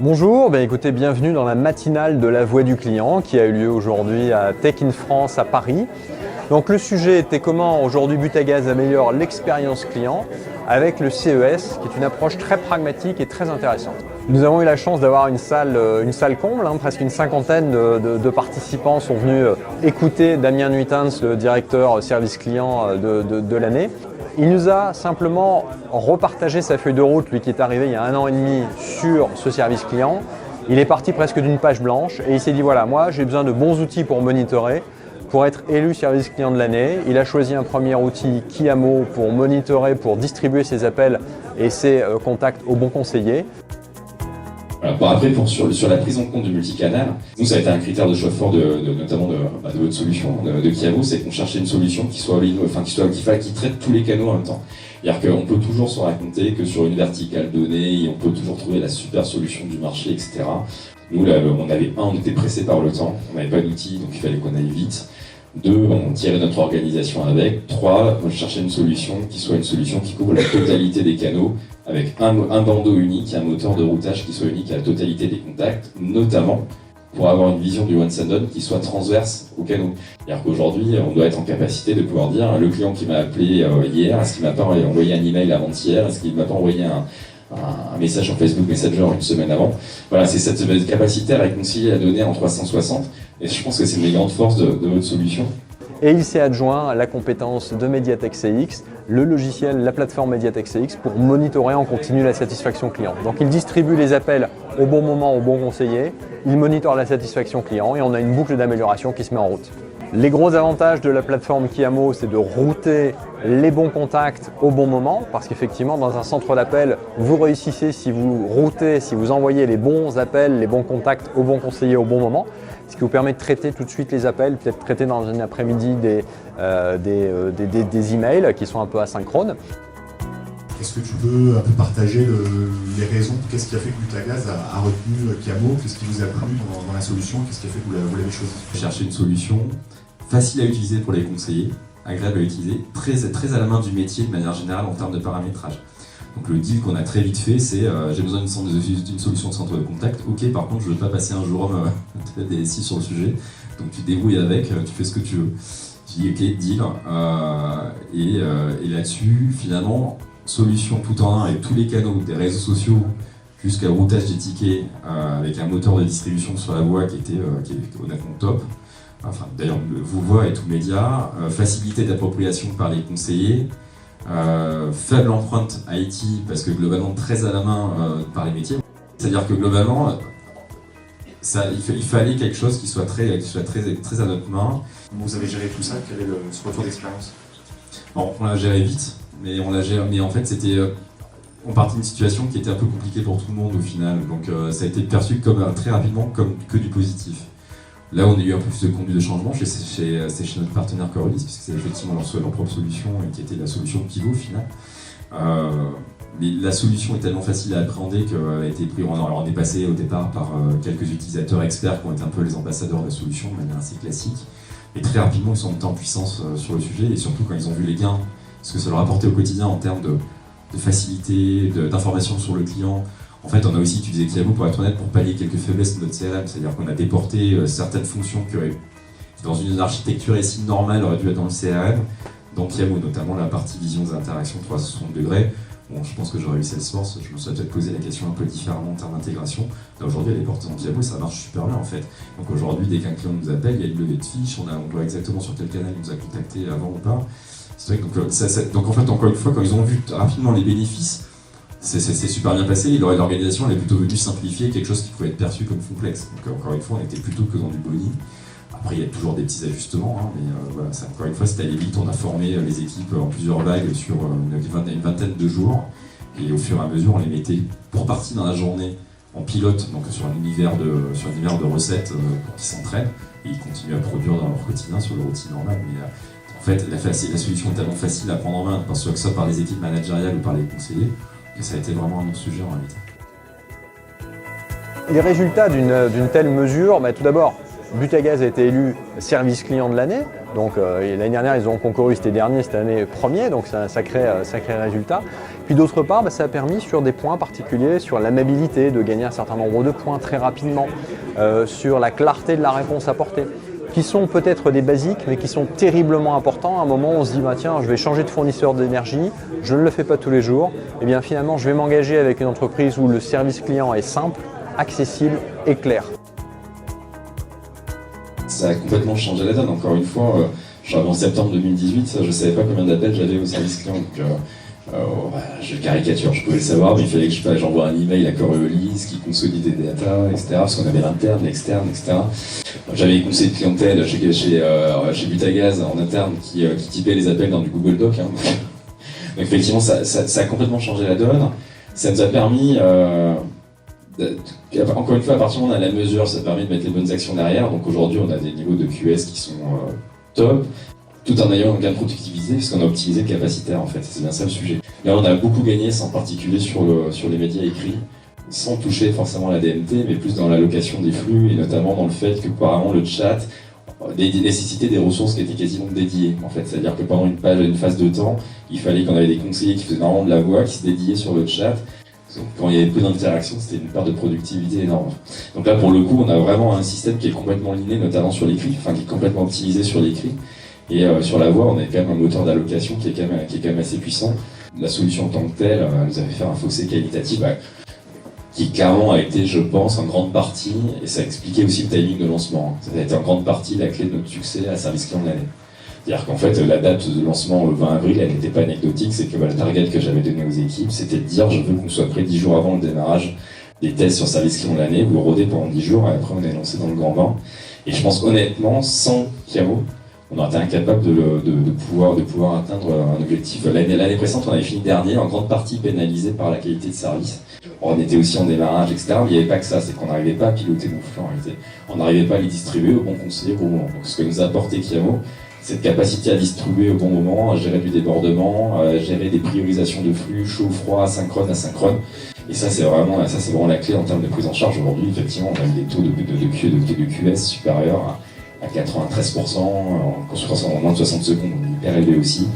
Bonjour, écoutez, bienvenue dans la matinale de la Voix du client qui a eu lieu aujourd'hui à Tech in France à Paris. Donc le sujet était comment aujourd'hui Butagaz améliore l'expérience client avec le CES qui est une approche très pragmatique et très intéressante. Nous avons eu la chance d'avoir une salle comble, presque une cinquantaine de participants sont venus écouter Damien Nuitens, le directeur service client de l'année. Il nous a simplement repartagé sa feuille de route, lui qui est arrivé il y a 1 an et demi sur ce service client. Il est parti presque d'une page blanche et il s'est dit voilà, moi j'ai besoin de bons outils pour monitorer, pour être élu service client de l'année. Il a choisi un premier outil Kiamo pour monitorer, pour distribuer ses appels et ses contacts aux bons conseillers. Alors après, sur la prise en compte du multicanal, nous ça a été un critère de choix fort notamment de votre solution, de Kiamo, c'est qu'on cherchait une solution qui traite tous les canaux en même temps. C'est-à-dire qu'on peut toujours se raconter que sur une verticale donnée, on peut toujours trouver la super solution du marché, etc. Nous, là, on était pressé par le temps, on n'avait pas d'outils, donc il fallait qu'on aille vite. 2, on tirait notre organisation avec. 3, je cherchais une solution qui couvre la totalité des canaux, avec un bandeau unique, un moteur de routage qui soit unique à la totalité des contacts, notamment pour avoir une vision du once and done qui soit transverse aux canaux. C'est-à-dire qu'aujourd'hui, on doit être en capacité de pouvoir dire le client qui m'a appelé hier, est-ce qu'il m'a pas envoyé un email avant-hier, est-ce qu'il m'a pas envoyé un message sur Facebook Messenger une semaine avant. Voilà, c'est cette capacité à réconcilier la donnée en 360 et je pense que c'est une des grandes forces de votre solution. Et il s'est adjoint la compétence de Mediatek CX, le logiciel, la plateforme Mediatek CX pour monitorer en continu la satisfaction client. Donc il distribue les appels au bon moment, au bon conseiller, il monitore la satisfaction client et on a une boucle d'amélioration qui se met en route. Les gros avantages de la plateforme Kiamo, c'est de router les bons contacts au bon moment, parce qu'effectivement, dans un centre d'appel, vous réussissez si vous routez, si vous envoyez les bons appels, les bons contacts au bon conseiller au bon moment, ce qui vous permet de traiter tout de suite les appels, peut-être traiter dans un après-midi des emails qui sont un peu asynchrones. Est-ce que tu peux un peu partager les raisons, qu'est-ce qui a fait que Butagaz a retenu Kiamo, qu'est-ce qui vous a plu dans la solution, qu'est-ce qui a fait que vous l'avez choisi? Chercher une solution facile à utiliser pour les conseillers, agréable à utiliser, très à la main du métier de manière générale en termes de paramétrage. Donc le deal qu'on a très vite fait, c'est j'ai besoin d'une solution de centre de contact. Ok, par contre, je ne veux pas passer un jour des SI sur le sujet, donc tu te débrouilles avec, tu fais ce que tu veux. J'ai dit ok, deal. Et là-dessus, finalement, solution tout en un avec tous les canaux, des réseaux sociaux jusqu'à routage des tickets avec un moteur de distribution sur la voix qui est honnêtement top. Enfin, d'ailleurs, vos voix et tout média, facilité d'appropriation par les conseillers, faible empreinte IT parce que globalement très à la main par les métiers. C'est-à-dire que globalement, il fallait quelque chose qui soit très à notre main. Comment vous avez géré tout ça? Quel est ce retour d'expérience? Bon, on l'a géré vite, mais en fait on partait d'une situation qui était un peu compliquée pour tout le monde au final, donc ça a été perçu très rapidement comme que du positif. Là, on a eu un peu plus de conduite de changement chez notre partenaire Corodis, puisque c'est effectivement leur propre solution et qui était la solution pivot au final. Mais la solution est tellement facile à appréhender qu'elle a été prise. Alors on est passé au départ par quelques utilisateurs experts qui ont été un peu les ambassadeurs de la solution de manière assez classique. Et très rapidement, ils sont montés en puissance sur le sujet, et surtout quand ils ont vu les gains, ce que ça leur apportait au quotidien en termes de facilité, d'information sur le client. En fait, on a aussi utilisé Kiamo, pour être honnête, pour pallier quelques faiblesses de notre CRM, c'est-à-dire qu'on a déporté certaines fonctions qui, dans une architecture SI normale, auraient dû être dans le CRM, dans Kiamo, notamment la partie vision des interactions 360 degrés. Bon, je pense que j'aurais eu Salesforce, je me serais peut-être posé la question un peu différemment en termes d'intégration. Là, aujourd'hui, elle est portée dans Kiamo et ça marche super bien en fait. Donc aujourd'hui, dès qu'un client nous appelle, il y a une levée de fiche, on voit exactement sur quel canal il nous a contacté avant ou pas. C'est vrai que donc en fait, encore une fois, quand ils ont vu rapidement les bénéfices, c'est super bien passé, l'organisation elle est plutôt venue simplifier quelque chose qui pouvait être perçu comme complexe. Donc encore une fois, on était plutôt que dans du boni. Après, il y a toujours des petits ajustements, mais voilà, encore une fois, c'était allé vite. On a formé les équipes en plusieurs vagues sur une vingtaine de jours. Et au fur et à mesure, on les mettait pour partie dans la journée en pilote, donc sur un univers de recettes pour qu'ils s'entraînent. Et ils continuent à produire dans leur quotidien sur le routine normal. Mais en fait, la solution est tellement facile à prendre en main, que ce soit par les équipes managériales ou par les conseillers, que ça a été vraiment un autre sujet en réalité. Les résultats d'une telle mesure, tout d'abord, Butagaz a été élu service client de l'année. Donc l'année dernière, ils ont concouru, c'était dernier, cette année premier, donc c'est un sacré résultat. Puis d'autre part, ça a permis sur des points particuliers, sur l'amabilité, de gagner un certain nombre de points très rapidement, sur la clarté de la réponse apportée, qui sont peut-être des basiques, mais qui sont terriblement importants. À un moment où on se dit, tiens, je vais changer de fournisseur d'énergie, je ne le fais pas tous les jours, et bien finalement, je vais m'engager avec une entreprise où le service client est simple, accessible et clair. Ça a complètement changé la donne. Encore une fois, je suis arrivé en septembre 2018, je ne savais pas combien d'appels j'avais au service client. Donc, je caricature, je pouvais le savoir, mais il fallait que j'envoie un email à Coriolis qui consolidait des data, etc. Parce qu'on avait l'interne, l'externe, etc. J'avais les conseillers de clientèle chez Butagaz en interne qui typaient les appels dans du Google Doc. Donc effectivement, ça a complètement changé la donne. Ça nous a permis, encore une fois, à partir du moment où on a la mesure, ça permet de mettre les bonnes actions derrière. Donc aujourd'hui, on a des niveaux de QS qui sont top, tout en ayant un gain de productivité, puisqu'on a optimisé le capacitaire en fait. C'est bien ça le sujet. Là, on a beaucoup gagné, en particulier sur les médias écrits, sans toucher forcément la DMT, mais plus dans l'allocation des flux, et notamment dans le fait que, apparemment, le chat nécessitait des ressources qui étaient quasiment dédiées, en fait. C'est-à-dire que pendant une phase de temps, il fallait qu'on avait des conseillers qui faisaient normalement de la voix, qui se dédiaient sur le chat. Donc, quand il y avait peu d'interaction, c'était une perte de productivité énorme. Donc là, pour le coup, on a vraiment un système qui est complètement liné, notamment sur l'écrit, enfin qui est complètement optimisé sur l'écrit. Et sur la voix, on a quand même un moteur d'allocation qui est quand même assez puissant. La solution en tant que telle nous avait fait un fossé qualitatif qui clairement a été, je pense, en grande partie, et ça expliquait aussi le timing de lancement. Ça a été en grande partie la clé de notre succès à service client de l'année. C'est-à-dire qu'en fait, la date de lancement le 20 avril, elle n'était pas anecdotique, c'est que le target que j'avais donné aux équipes, c'était de dire je veux qu'on soit prêt 10 jours avant le démarrage des tests sur service client de l'année, vous le rodez pendant 10 jours, et après on est lancé dans le grand bain. Et je pense honnêtement, sans Chiamo, on aurait été incapable de pouvoir atteindre un objectif. L'année précédente, on avait fini dernier, en grande partie pénalisé par la qualité de service. On était aussi en démarrage, etc. Mais il n'y avait pas que ça, c'est qu'on n'arrivait pas à piloter nos flux en réalité. On n'arrivait pas à les distribuer au bon conseiller au bon moment. Donc ce que nous a apporté Chiamo, cette capacité à distribuer au bon moment, à gérer du débordement, à gérer des priorisations de flux, chaud, froid, asynchrone. Et ça, c'est vraiment la clé en termes de prise en charge. Aujourd'hui, effectivement, on a eu des taux de QS supérieurs à 93%, en moins de 60 secondes, on est hyper élevé aussi,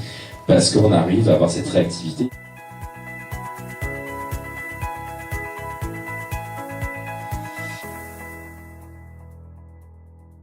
parce qu'on arrive à avoir cette réactivité.